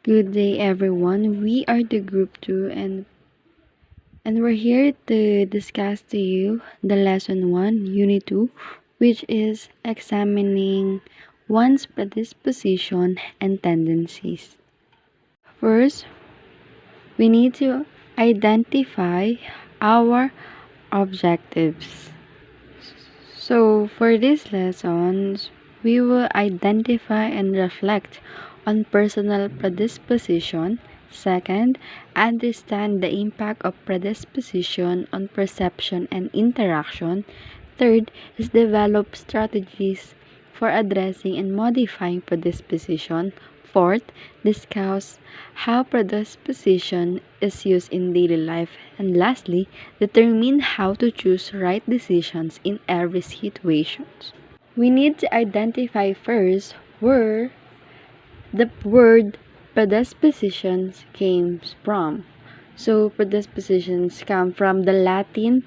Good day, everyone. We are the group 2 and we're here to discuss to you the lesson 1, unit 2, which is examining one's predisposition and tendencies. First, we need to identify our objectives. So, for these lessons, we will identify and reflect on personal predisposition. Second, understand the impact of predisposition on perception and interaction. Third is develop strategies for addressing and modifying predisposition. Fourth, discuss how predisposition is used in daily life. And lastly, determine how to choose right decisions in every situation. We need to identify first where the word predispositions came from. So, predispositions come from the Latin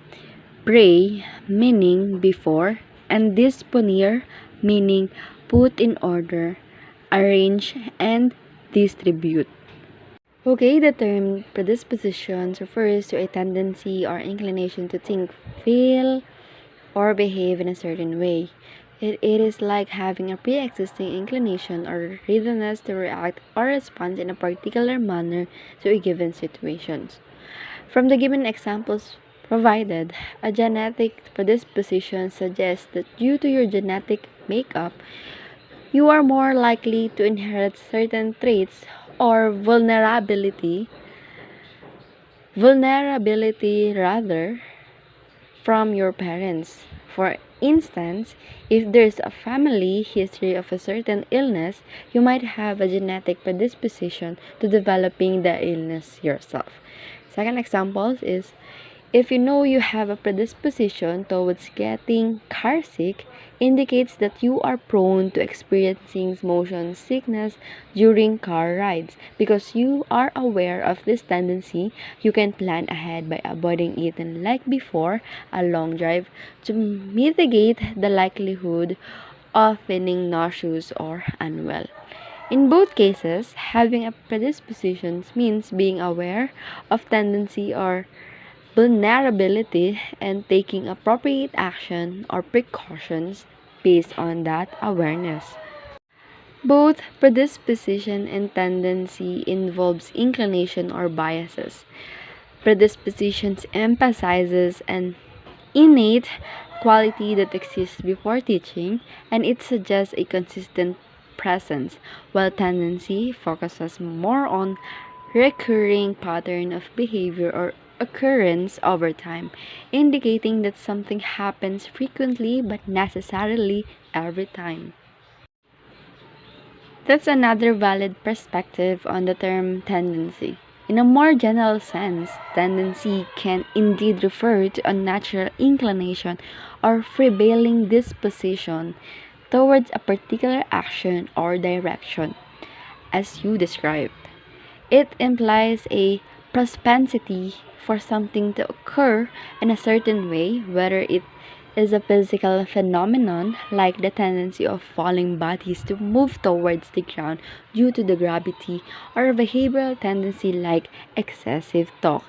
pre, meaning before, and disponere, meaning put in order, arrange, and distribute. Okay, the term predispositions refers to a tendency or inclination to think, feel, or behave in a certain way. It is like having a pre-existing inclination or readiness to react or respond in a particular manner to a given situation. From the given examples provided, a genetic predisposition suggests that due to your genetic makeup, you are more likely to inherit certain traits or vulnerability rather from your parents. For instance, if there's a family history of a certain illness, you might have a genetic predisposition to developing the illness yourself. Second example is if you know you have a predisposition towards getting car sick, indicates that you are prone to experiencing motion sickness during car rides. Because you are aware of this tendency, you can plan ahead by avoiding it like before a long drive to mitigate the likelihood of feeling nauseous or unwell. In both cases, having a predisposition means being aware of tendency or vulnerability and taking appropriate action or precautions based on that awareness. Both predisposition and tendency involves inclination or biases. Predispositions emphasizes an innate quality that exists before teaching, and it suggests a consistent presence, while tendency focuses more on recurring pattern of behavior or occurrence over time, indicating that something happens frequently but necessarily every time. That's another valid perspective on the term tendency. In a more general sense, tendency can indeed refer to a natural inclination or prevailing disposition towards a particular action or direction, as you described. It implies a propensity for something to occur in a certain way, whether it is a physical phenomenon like the tendency of falling bodies to move towards the ground due to the gravity, or a behavioral tendency like excessive talk.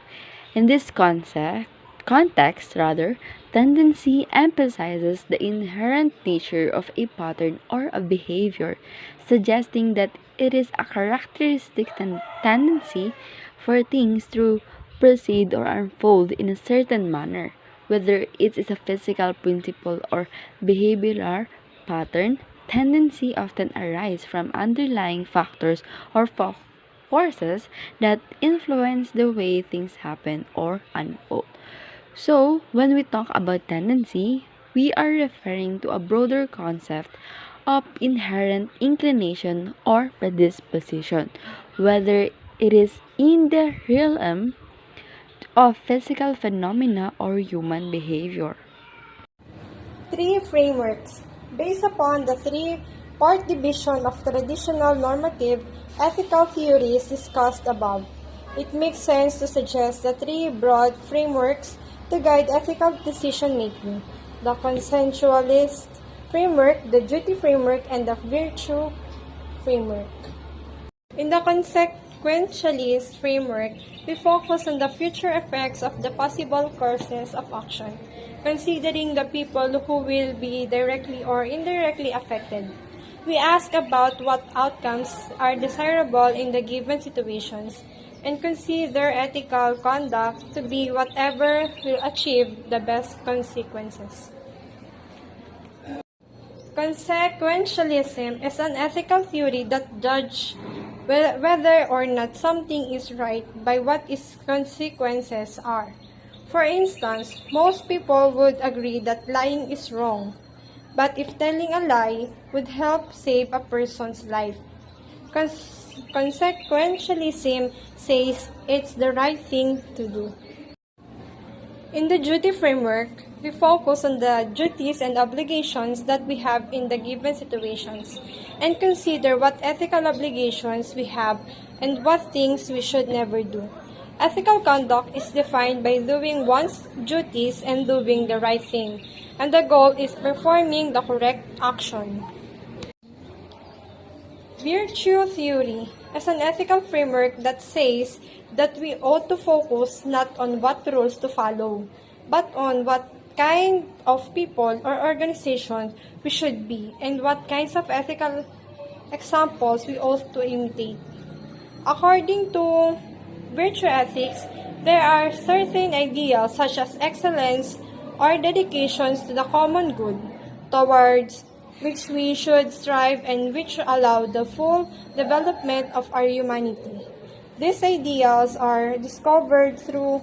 In this context, tendency emphasizes the inherent nature of a pattern or a behavior, suggesting that it is a characteristic tendency for things to proceed or unfold in a certain manner. Whether it is a physical principle or behavioral pattern, tendency often arise from underlying factors or forces that influence the way things happen or unfold. So, when we talk about tendency, we are referring to a broader concept of inherent inclination or predisposition, whether it is in the realm of physical phenomena or human behavior. Three frameworks. Based upon the three-part division of traditional normative ethical theories discussed above, it makes sense to suggest the three broad frameworks to guide ethical decision-making: the consensualist framework, the duty framework, and the virtue framework. In the consequentialist framework, we focus on the future effects of the possible courses of action, considering the people who will be directly or indirectly affected. We ask about what outcomes are desirable in the given situations and consider ethical conduct to be whatever will achieve the best consequences. Consequentialism is an ethical theory that judges whether or not something is right by what its consequences are. For instance, most people would agree that lying is wrong, but if telling a lie would help save a person's life, consequentialism says it's the right thing to do. In the duty framework, we focus on the duties and obligations that we have in the given situations and consider what ethical obligations we have and what things we should never do. Ethical conduct is defined by doing one's duties and doing the right thing, and the goal is performing the correct action. Virtue theory is an ethical framework that says that we ought to focus not on what rules to follow, but on what kind of people or organization we should be and what kinds of ethical examples we ought to imitate. According to virtue ethics, there are certain ideals such as excellence or dedications to the common good, towards which we should strive and which allow the full development of our humanity. These ideals are discovered through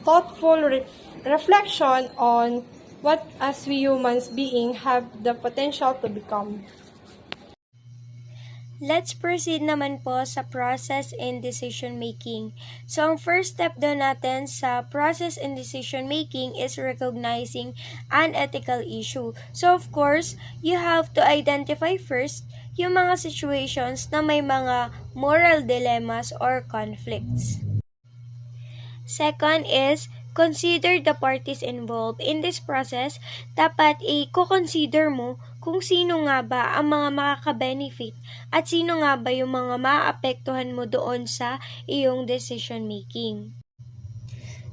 thoughtful reflection on what as we humans being have the potential to become. Let's proceed naman po sa process in decision making. So, ang first step daw natin sa process in decision making is recognizing an ethical issue. So, of course, you have to identify first yung mga situations na may mga moral dilemmas or conflicts. Second is, consider the parties involved. In this process, dapat i-consider mo kung sino nga ba ang mga makaka-benefit at sino nga ba yung mga maapektuhan mo doon sa iyong decision making.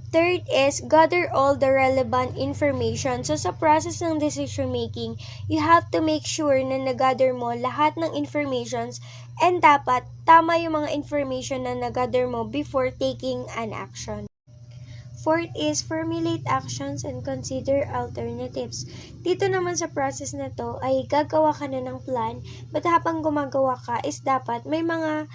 Third is, gather all the relevant information. So, sa process ng decision making, you have to make sure na nag-gather mo lahat ng informations and dapat tama yung mga information na nag-gather mo before taking an action. Fourth is, formulate actions and consider alternatives. Dito naman sa process na to ay gagawa ka na ng plan, but habang gumagawa ka is dapat may mga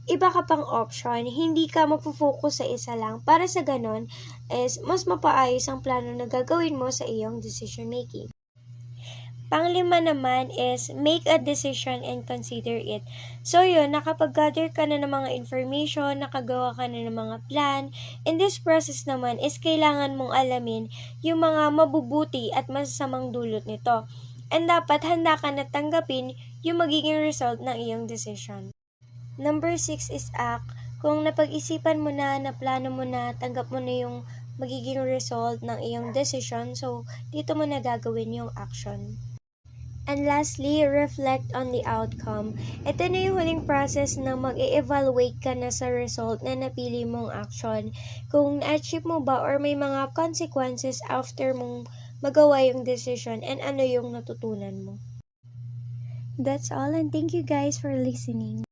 iba ka pang option, hindi ka magpo-focus sa isa lang. Para sa ganon is mas mapaayos ang plano na gagawin mo sa iyong decision making. Panglima naman is make a decision and consider it. So yun, nakapag-gather ka na ng mga information, nakagawa ka na ng mga plan. In this process naman is kailangan mong alamin yung mga mabubuti at masasamang dulot nito. And dapat handa ka na tanggapin yung magiging result ng iyong decision. Number 6 is act. Kung napag-isipan mo na, naplano mo na, tanggap mo na yung magiging result ng iyong decision, so dito mo na gagawin yung action. And lastly, reflect on the outcome. Ito na yung huling process na mag-evaluate ka na sa result na napili mong action. Kung na-achieve mo ba or may mga consequences after mong magawa yung decision and ano yung natutunan mo. That's all, and thank you guys for listening.